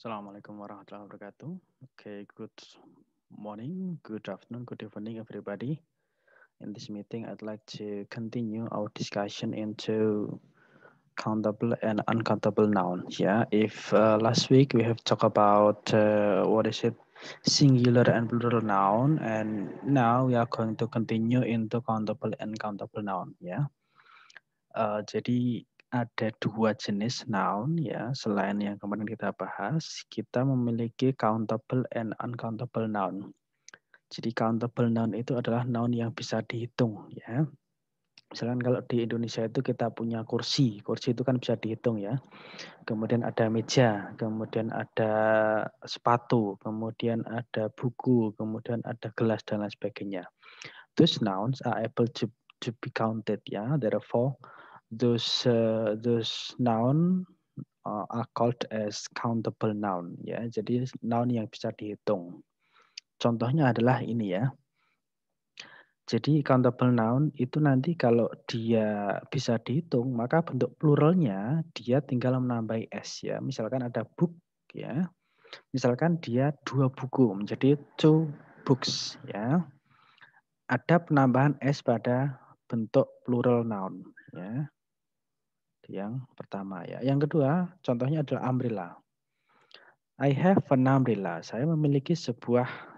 Assalamualaikum warahmatullahi wabarakatuh. Okay, good morning, good afternoon, good evening, everybody. In this meeting, I'd like to continue our discussion into countable and uncountable nouns. Yeah, if last week we have talked about what is it, singular and plural noun, and now we are going to continue into countable and countable noun. Yeah. Jadi ada dua jenis noun ya, selain yang kemarin kita bahas, kita memiliki countable and uncountable noun. Jadi countable noun itu adalah noun yang bisa dihitung ya. Misalkan kalau di Indonesia itu kita punya kursi, kursi itu kan bisa dihitung ya. Kemudian ada meja, kemudian ada sepatu, kemudian ada buku, kemudian ada gelas dan lain sebagainya. Those nouns are able to be counted ya. Therefore, those noun are called as countable noun ya. Jadi noun yang bisa dihitung. Contohnya adalah ini ya. Jadi countable noun itu nanti kalau dia bisa dihitung, maka bentuk pluralnya dia tinggal menambahi s ya. Misalkan ada book ya. Misalkan dia 2 buku menjadi 2 books ya. Ada penambahan s pada bentuk plural noun ya. Yang pertama ya. Yang kedua, contohnya adalah umbrella. I have an umbrella. Saya memiliki sebuah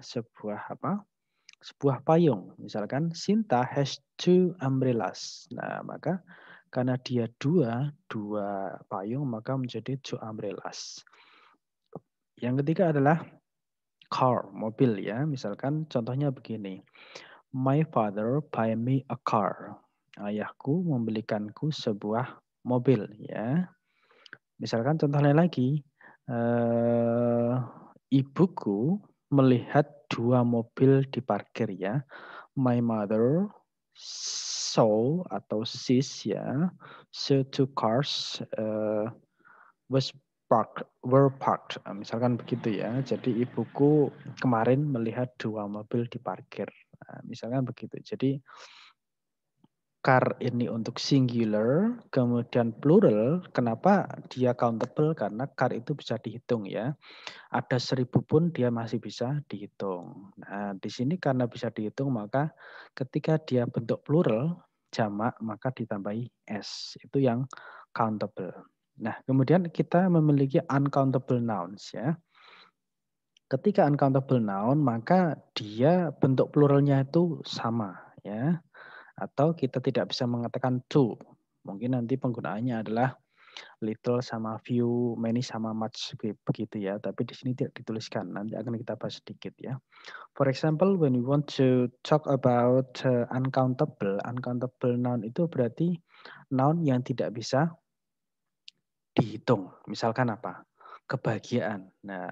payung. Misalkan Sinta has 2 umbrellas. Nah, maka karena dia dua payung maka menjadi 2 umbrellas. Yang ketiga adalah car, mobil ya. Misalkan contohnya begini. My father buy me a car. Ayahku membelikanku sebuah mobil ya. Misalkan contoh lain lagi, ibuku melihat 2 mobil diparkir ya. My mother saw atau sees ya, saw 2 cars were parked. Misalkan begitu ya. Jadi ibuku kemarin melihat 2 mobil diparkir. Nah, misalkan begitu. Jadi car ini untuk singular, kemudian plural. Kenapa dia countable? Karena car itu bisa dihitung ya. Ada 1000 pun dia masih bisa dihitung. Nah, di sini karena bisa dihitung, maka ketika dia bentuk plural, jamak, maka ditambahi s. Itu yang countable. Nah, kemudian kita memiliki uncountable nouns ya. Ketika uncountable noun, maka dia bentuk pluralnya itu sama ya. Atau kita tidak bisa mengatakan two. Mungkin nanti penggunaannya adalah little sama few, many sama much begitu ya. Tapi di sini tidak dituliskan. Nanti akan kita bahas sedikit ya. For example, when we want to talk about uncountable noun itu berarti noun yang tidak bisa dihitung. Misalkan apa? Kebahagiaan. Nah,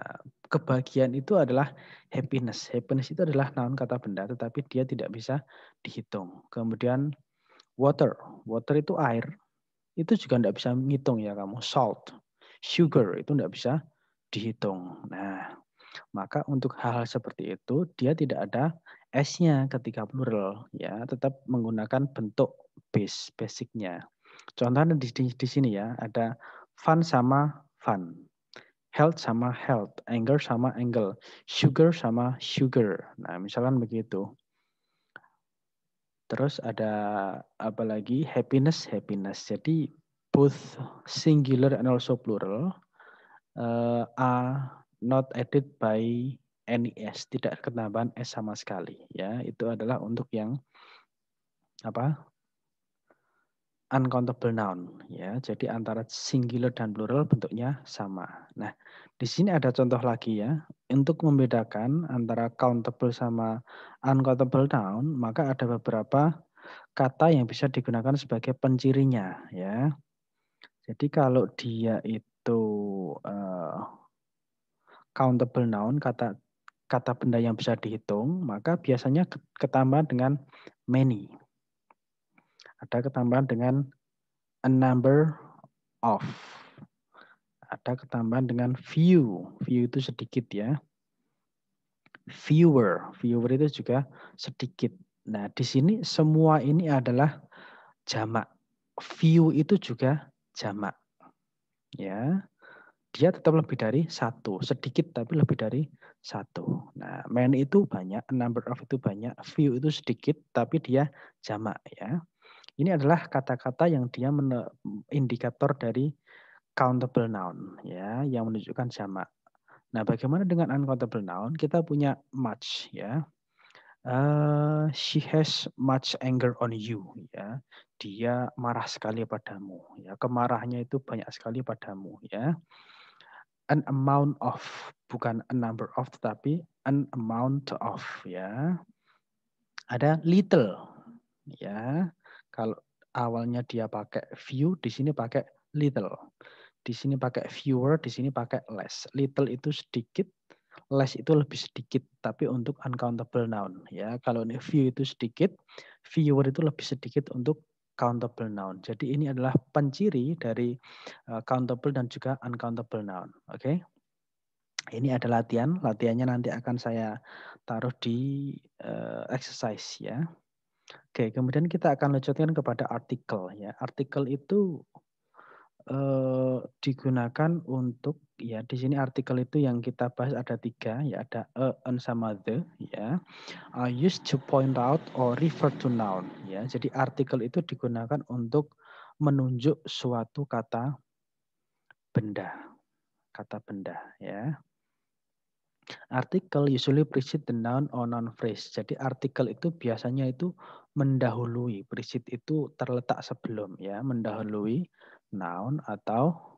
kebahagiaan itu adalah happiness. Happiness itu adalah noun kata benda, tetapi dia tidak bisa dihitung. Kemudian water. Water itu air. Itu juga tidak bisa menghitung ya kamu. Salt. Sugar itu tidak bisa dihitung. Nah, maka untuk hal-hal seperti itu dia tidak ada S-nya ketika plural ya, tetap menggunakan bentuk basicnya. Contohnya di sini ya, ada fun sama fun. Health sama health, anger sama angle, sugar sama sugar. Nah, misalkan begitu. Terus ada apa lagi? Happiness, happiness. Jadi both singular and also plural are not added by any s, tidak ketambahan s sama sekali. Ya, itu adalah untuk yang apa? Uncountable noun ya. Jadi antara singular dan plural bentuknya sama. Nah, di sini ada contoh lagi ya. Untuk membedakan antara countable sama uncountable noun, maka ada beberapa kata yang bisa digunakan sebagai pencirinya ya. Jadi kalau dia itu countable noun, kata benda yang bisa dihitung, maka biasanya ketambahan dengan many. Ada ketambahan dengan a number of. Ada ketambahan dengan few. Few itu sedikit ya. Fewer. Fewer itu juga sedikit. Nah, di sini semua ini adalah jamak. Few itu juga jamak. Ya. dia tetap lebih dari satu, sedikit tapi lebih dari satu. Nah, many itu banyak, number of itu banyak, few itu sedikit tapi dia jamak ya. Ini adalah kata-kata yang dia indikator dari countable noun ya, yang menunjukkan jamak. Nah, bagaimana dengan uncountable noun? Kita punya much ya. She has much anger on you ya. Dia marah sekali padamu ya. Kemarahannya itu banyak sekali padamu ya. An amount of, bukan a number of tetapi an amount of ya. Ada little ya. Kalau awalnya dia pakai few, di sini pakai little. Di sini pakai fewer, di sini pakai less. Little itu sedikit, less itu lebih sedikit, tapi untuk uncountable noun ya. Kalau ini few itu sedikit, fewer itu lebih sedikit untuk countable noun. Jadi ini adalah penciri dari countable dan juga uncountable noun. Oke. Ini ada latihan, latihannya nanti akan saya taruh di exercise ya. Oke, kemudian kita akan lanjutkan kepada artikel ya. Artikel itu digunakan untuk ya di sini artikel itu yang kita bahas ada 3 ya, ada a, an sama the ya. Are used to point out or refer to noun ya. Jadi artikel itu digunakan untuk menunjuk suatu kata benda ya. Artikel usually precede the noun or noun phrase. Jadi artikel itu biasanya itu mendahului, precede itu terletak sebelum ya, mendahului noun atau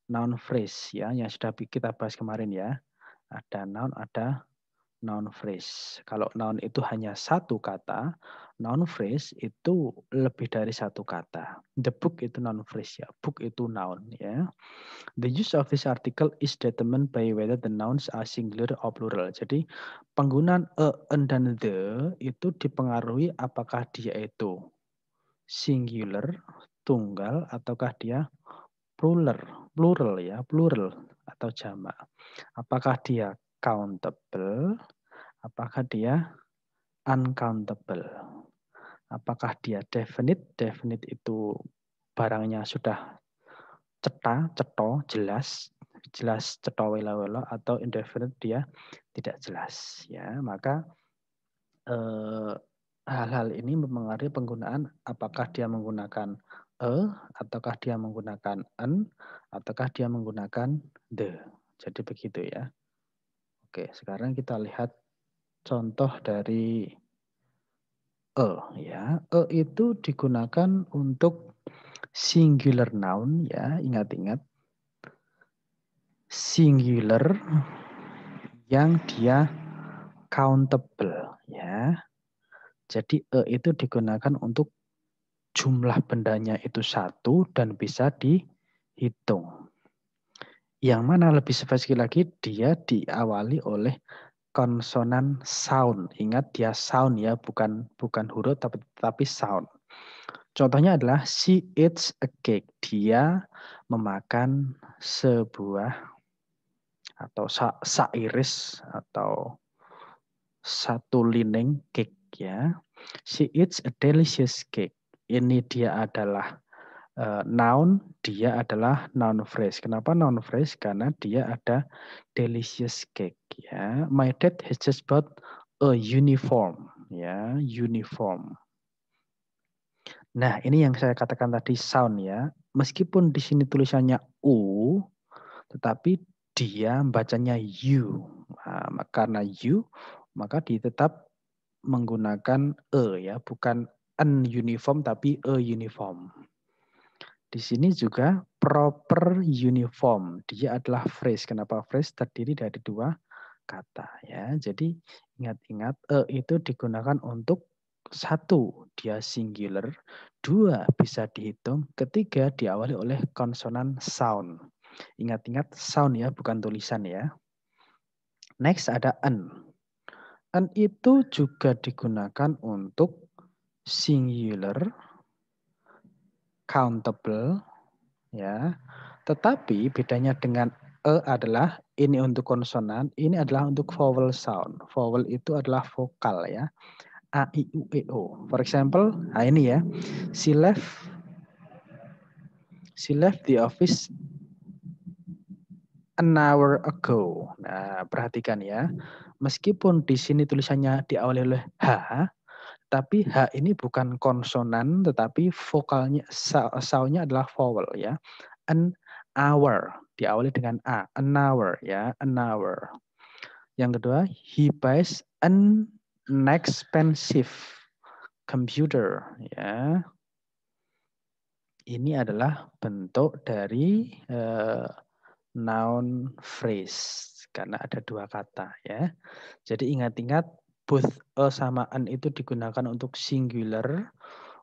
noun phrase ya yang sudah kita bahas kemarin ya. Ada noun, ada noun phrase. Kalau noun itu hanya satu kata, noun phrase itu lebih dari satu kata. The book itu noun phrase ya, book itu noun ya. The use of this article is determined by whether the nouns are singular or plural. Jadi penggunaan a, an, dan the itu dipengaruhi apakah dia itu singular, tunggal, ataukah dia plural ya, plural atau jamak. Apakah dia countable, apakah dia uncountable. Apakah dia definite, definite itu barangnya sudah ceto, jelas ceto wela-wela, atau indefinite dia tidak jelas ya. Maka hal-hal ini mempengaruhi penggunaan apakah dia menggunakan ataukah dia menggunakan an, ataukah dia menggunakan the. Jadi begitu ya. Oke, sekarang kita lihat contoh dari ya. Itu digunakan untuk singular noun ya, ingat-ingat. Singular yang dia countable ya. Jadi itu digunakan untuk jumlah bendanya itu satu dan bisa dihitung. Yang mana lebih spesifik lagi, dia diawali oleh konsonan sound. Ingat dia sound ya, bukan huruf tapi sound. Contohnya adalah she eats a cake. Dia memakan sebuah atau sairis atau satu lining cake ya. She eats a delicious cake. Ini dia adalah noun, dia adalah noun phrase. Kenapa noun phrase? Karena dia ada delicious cake ya. My dad has just bought a uniform ya, uniform. Nah, ini yang saya katakan tadi sound ya. Meskipun di sini tulisannya u, tetapi dia bacanya u. Nah, karena u, maka dia tetap menggunakan ya, bukan an uniform tapi a uniform. Di sini juga proper uniform. Dia adalah phrase. Kenapa phrase? Terdiri dari dua kata ya. Jadi ingat-ingat itu digunakan untuk satu, dia singular. Dua, bisa dihitung. Ketiga, diawali oleh konsonan sound. Ingat-ingat sound ya, bukan tulisan ya. Next ada an. An itu juga digunakan untuk singular, countable, ya. Tetapi bedanya dengan adalah ini untuk konsonan, ini adalah untuk vowel sound. Vowel itu adalah vokal ya. A, I, U, E, O. For example, nah ini ya. She left the office an hour ago. Nah, perhatikan ya. Meskipun di sini tulisannya diawali oleh H, tapi H ini bukan konsonan, tetapi vokalnya, sound-nya adalah vowel ya. An hour, diawali dengan A. An hour ya, an hour. Yang kedua, he buys an expensive computer ya. Ini adalah bentuk dari noun phrase karena ada dua kata ya. Jadi ingat-ingat both a sama an itu digunakan untuk singular,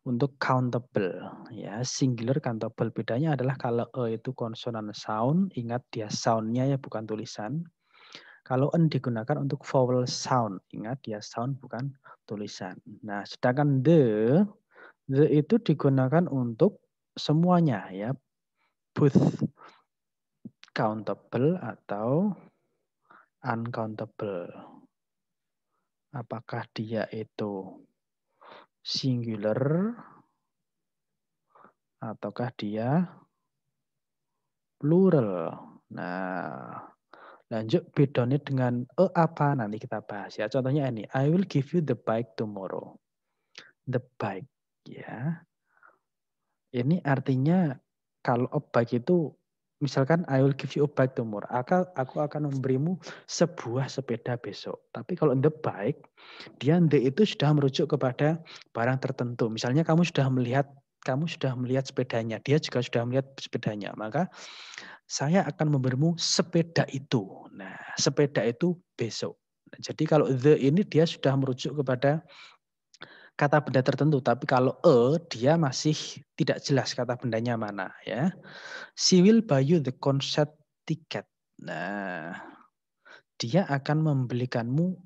untuk countable ya. Singular countable bedanya adalah kalau a itu konsonan sound, ingat dia soundnya ya bukan tulisan. Kalau an digunakan untuk vowel sound, ingat dia sound bukan tulisan. Nah, sedangkan the itu digunakan untuk semuanya ya, both countable atau uncountable. Apakah dia itu singular ataukah dia plural. Nah, lanjut bedanya dengan apa nanti kita bahas ya. Contohnya ini, I will give you the bike tomorrow. The bike ya. Ini artinya kalau a bike itu misalkan I will give you a bike tomorrow. Aku akan memberimu sebuah sepeda besok. Tapi kalau the bike, dia the itu sudah merujuk kepada barang tertentu. Misalnya kamu sudah melihat sepedanya, dia juga sudah melihat sepedanya. Maka saya akan memberimu sepeda itu. Nah, sepeda itu besok. Nah, jadi kalau the ini dia sudah merujuk kepada kata benda tertentu, tapi kalau dia masih tidak jelas kata bendanya mana ya. She will buy you the concert ticket. Nah, dia akan membelikanmu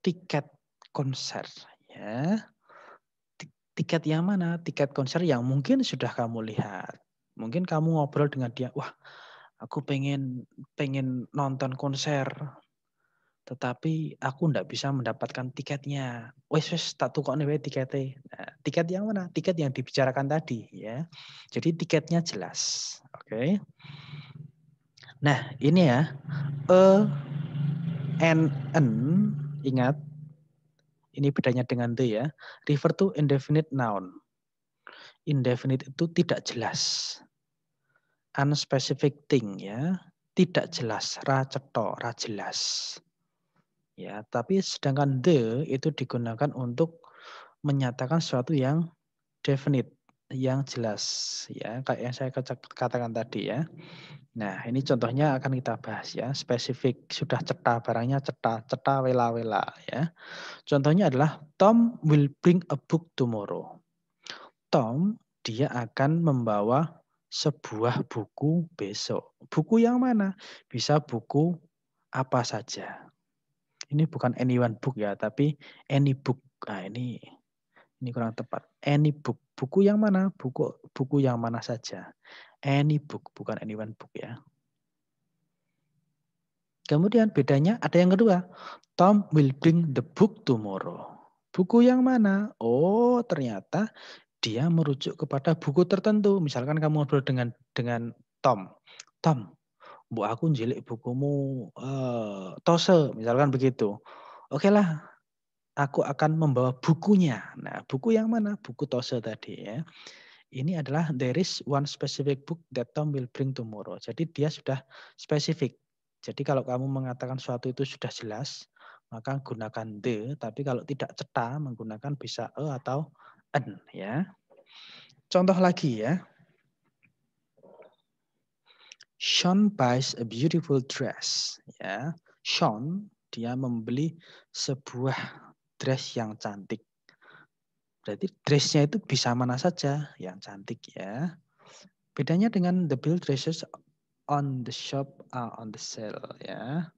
tiket konser ya. Tiket yang mana? Tiket konser yang mungkin sudah kamu lihat. Mungkin kamu ngobrol dengan dia, wah aku pengen nonton konser. Tetapi aku ndak bisa mendapatkan tiketnya. Wes tak tukokne wae tiketnya. Nah, tiket yang mana? Tiket yang dibicarakan tadi ya. Jadi tiketnya jelas. Oke. Nah, ini ya. An, ingat ini bedanya dengan the ya. Refer to indefinite noun. Indefinite itu tidak jelas. Unspecific thing ya. Tidak jelas, ra cetha, ra jelas. Ya, tapi sedangkan the itu digunakan untuk menyatakan sesuatu yang definite, yang jelas ya, kayak yang saya katakan tadi ya. Nah, ini contohnya akan kita bahas ya, spesifik sudah cetha barangnya cetha wela-wela ya. Contohnya adalah Tom will bring a book tomorrow. Tom dia akan membawa sebuah buku besok. Buku yang mana? Bisa buku apa saja. Ini bukan anyone book ya, tapi any book. Nah, ini kurang tepat. Any book. Buku yang mana? Buku yang mana saja. Any book, bukan anyone book ya. Kemudian bedanya ada yang kedua. Tom will bring the book tomorrow. Buku yang mana? Oh, ternyata dia merujuk kepada buku tertentu. Misalkan kamu ngobrol dengan Tom. Tom, mbok aku njilik bukumu Tose, misalkan begitu. Oke lah, aku akan membawa bukunya. Nah, buku yang mana? Buku Tose tadi ya. Ini adalah there is one specific book that Tom will bring tomorrow. Jadi dia sudah spesifik. Jadi kalau kamu mengatakan sesuatu itu sudah jelas, maka gunakan the. Tapi kalau tidak cetha, menggunakan bisa atau an ya. Contoh lagi ya. Sean buys a beautiful dress. Ya, Sean dia membeli sebuah dress yang cantik. Berarti dressnya itu bisa mana saja yang cantik ya. Bedanya dengan the bill dresses on the shop are on the sale ya.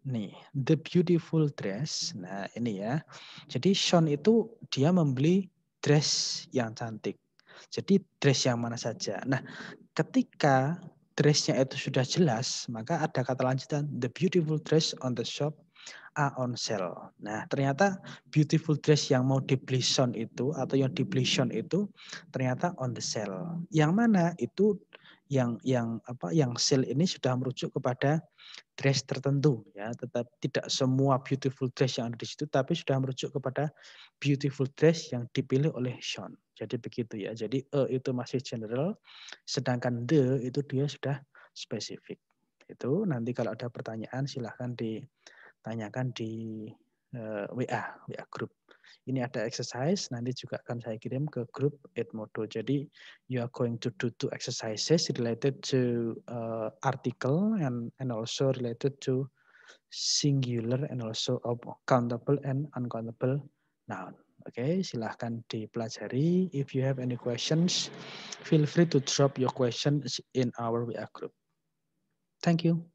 Nih, the beautiful dress. Nah, ini ya. Jadi Sean itu dia membeli dress yang cantik. Jadi dress yang mana saja. Nah, ketika dressnya itu sudah jelas, maka ada kata lanjutan the beautiful dress on the shop are on sale. Nah, ternyata beautiful dress yang mau dibeli Sean itu atau yang dibeli Sean itu ternyata on the sale. Yang mana itu yang sale ini sudah merujuk kepada dress tertentu ya, tetap tidak semua beautiful dress yang ada di situ tapi sudah merujuk kepada beautiful dress yang dipilih oleh Sean. Jadi begitu ya. Jadi itu masih general sedangkan the itu dia sudah spesifik. Itu nanti kalau ada pertanyaan silahkan ditanyakan di WA group. Ini ada exercise, nanti juga akan saya kirim ke grup Edmodo. Jadi you are going to do 2 exercises related to article and also related to singular and also countable and uncountable noun. Oke, silahkan dipelajari. If you have any questions, feel free to drop your questions in our WA group. Thank you.